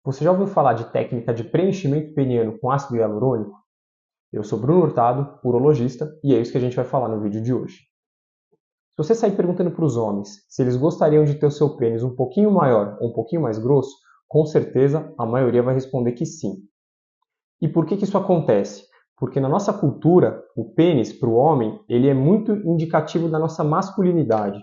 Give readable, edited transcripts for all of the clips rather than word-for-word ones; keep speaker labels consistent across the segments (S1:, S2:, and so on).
S1: Você já ouviu falar de técnica de preenchimento peniano com ácido hialurônico? Eu sou Bruno Hurtado, urologista, e é isso que a gente vai falar no vídeo de hoje. Se você sair perguntando para os homens se eles gostariam de ter o seu pênis um pouquinho maior ou um pouquinho mais grosso, com certeza a maioria vai responder que sim. E por que isso acontece? Porque na nossa cultura, o pênis para o homem ele é muito indicativo da nossa masculinidade.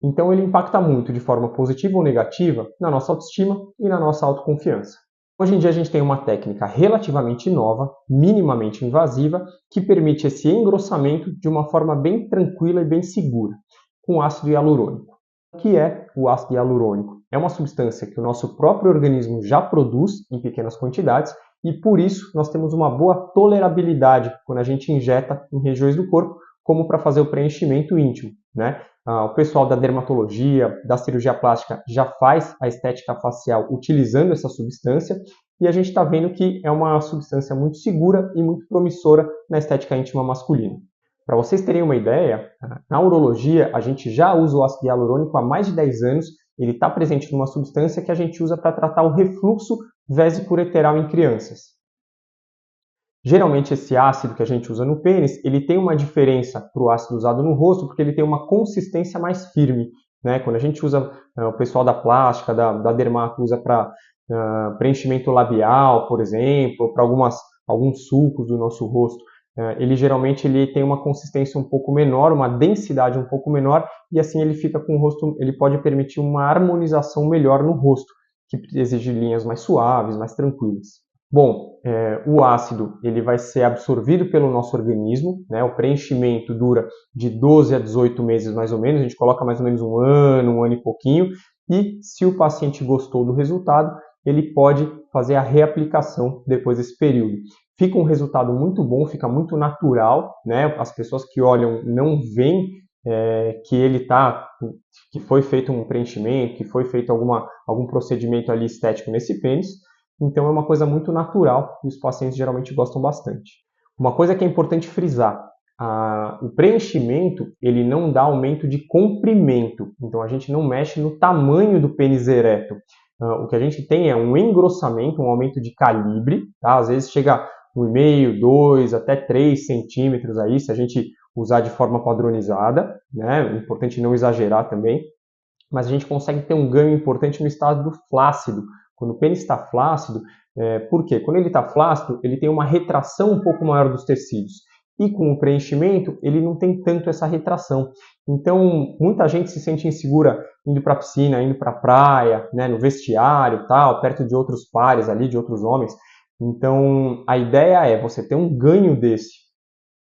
S1: Então ele impacta muito de forma positiva ou negativa na nossa autoestima e na nossa autoconfiança. Hoje em dia a gente tem uma técnica relativamente nova, minimamente invasiva, que permite esse engrossamento de uma forma bem tranquila e bem segura, com ácido hialurônico. O que é o ácido hialurônico? É uma substância que o nosso próprio organismo já produz em pequenas quantidades e por isso nós temos uma boa tolerabilidade quando a gente injeta em regiões do corpo, como para fazer o preenchimento íntimo, né? O pessoal da dermatologia, da cirurgia plástica já faz a estética facial utilizando essa substância e a gente está vendo que é uma substância muito segura e muito promissora na estética íntima masculina. Para vocês terem uma ideia, na urologia a gente já usa o ácido hialurônico há mais de 10 anos. Ele está presente numa substância que a gente usa para tratar o refluxo vesicureteral em crianças. Geralmente esse ácido que a gente usa no pênis, ele tem uma diferença para o ácido usado no rosto, porque ele tem uma consistência mais firme, né? Quando a gente usa, o pessoal da plástica, da dermato usa para preenchimento labial, por exemplo, para alguns sulcos do nosso rosto, ele geralmente ele tem uma consistência um pouco menor, uma densidade um pouco menor, e assim ele fica com o rosto, ele pode permitir uma harmonização melhor no rosto, que exige linhas mais suaves, mais tranquilas. Bom, o ácido ele vai ser absorvido pelo nosso organismo, né? O preenchimento dura de 12 a 18 meses mais ou menos, a gente coloca mais ou menos um ano e pouquinho, e se o paciente gostou do resultado, ele pode fazer a reaplicação depois desse período. Fica um resultado muito bom, fica muito natural, né? As pessoas que olham não veem que foi feito um preenchimento, que foi feito algum procedimento ali estético nesse pênis. Então é uma coisa muito natural e os pacientes geralmente gostam bastante. Uma coisa que é importante frisar, o preenchimento ele não dá aumento de comprimento, então a gente não mexe no tamanho do pênis ereto. O que a gente tem é um engrossamento, um aumento de calibre, tá? Às vezes chega a 1,5, 2, até 3 centímetros aí, se a gente usar de forma padronizada, né? É importante não exagerar também, mas a gente consegue ter um ganho importante no estado flácido. Quando o pênis está flácido, por quê? Quando ele está flácido, ele tem uma retração um pouco maior dos tecidos. E com o preenchimento, ele não tem tanto essa retração. Então, muita gente se sente insegura indo para a piscina, indo para a praia, né, no vestiário, tal, perto de outros pares ali, de outros homens. Então, a ideia é você ter um ganho desse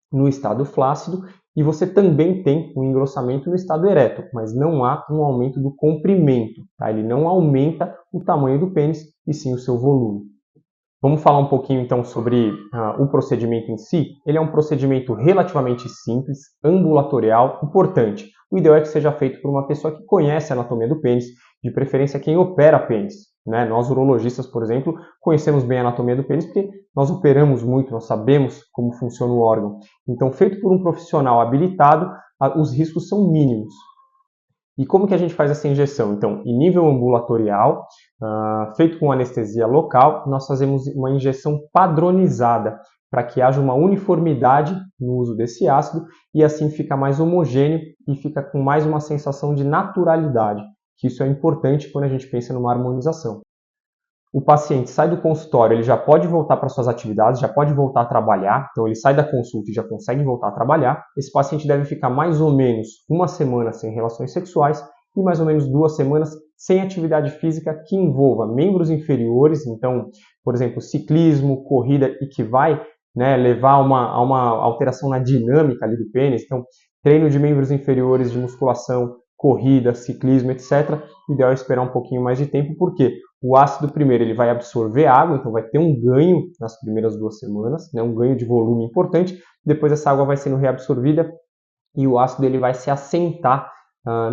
S1: no estado flácido e você também tem um engrossamento no estado ereto, mas não há um aumento do comprimento, tá? Ele não aumenta o tamanho do pênis e sim o seu volume. Vamos falar um pouquinho então sobre o procedimento em si. Ele é um procedimento relativamente simples, ambulatorial, importante. O ideal é que seja feito por uma pessoa que conhece a anatomia do pênis, de preferência quem opera pênis, né? Nós urologistas, por exemplo, conhecemos bem a anatomia do pênis porque nós operamos muito, nós sabemos como funciona o órgão. Então, feito por um profissional habilitado, os riscos são mínimos. E como que a gente faz essa injeção? Então, em nível ambulatorial, feito com anestesia local, nós fazemos uma injeção padronizada para que haja uma uniformidade no uso desse ácido e assim fica mais homogêneo e fica com mais uma sensação de naturalidade, que isso é importante quando a gente pensa numa harmonização. O paciente sai do consultório, ele já pode voltar para suas atividades, já pode voltar a trabalhar, então ele sai da consulta e já consegue voltar a trabalhar. Esse paciente deve ficar mais ou menos uma semana sem relações sexuais e mais ou menos 2 semanas sem atividade física que envolva membros inferiores, então, por exemplo, ciclismo, corrida e que vai, né, levar a uma alteração na dinâmica ali do pênis, então treino de membros inferiores, de musculação, corrida, ciclismo, etc. O ideal é esperar um pouquinho mais de tempo, porque o ácido primeiro ele vai absorver água, então vai ter um ganho nas primeiras 2 semanas, né, um ganho de volume importante. Depois essa água vai sendo reabsorvida e o ácido ele vai se assentar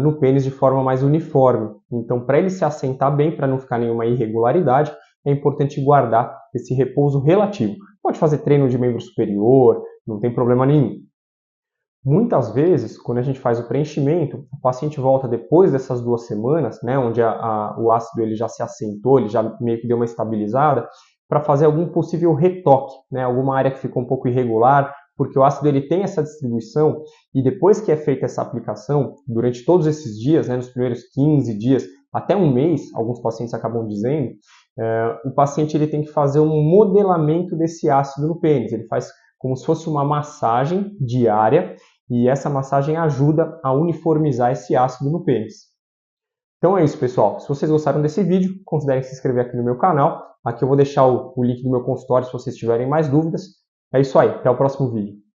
S1: no pênis de forma mais uniforme. Então, para ele se assentar bem, para não ficar nenhuma irregularidade, é importante guardar esse repouso relativo. Pode fazer treino de membro superior, não tem problema nenhum. Muitas vezes, quando a gente faz o preenchimento, o paciente volta depois dessas 2 semanas, né, onde o ácido ele já se assentou, ele já meio que deu uma estabilizada, para fazer algum possível retoque, né, alguma área que ficou um pouco irregular, porque o ácido ele tem essa distribuição e depois que é feita essa aplicação, durante todos esses dias, né, nos primeiros 15 dias, até um mês, alguns pacientes acabam dizendo, o paciente ele tem que fazer um modelamento desse ácido no pênis. Ele faz como se fosse uma massagem diária e essa massagem ajuda a uniformizar esse ácido no pênis. Então é isso, pessoal. Se vocês gostaram desse vídeo, considerem se inscrever aqui no meu canal. Aqui eu vou deixar o link do meu consultório se vocês tiverem mais dúvidas. É isso aí, até o próximo vídeo.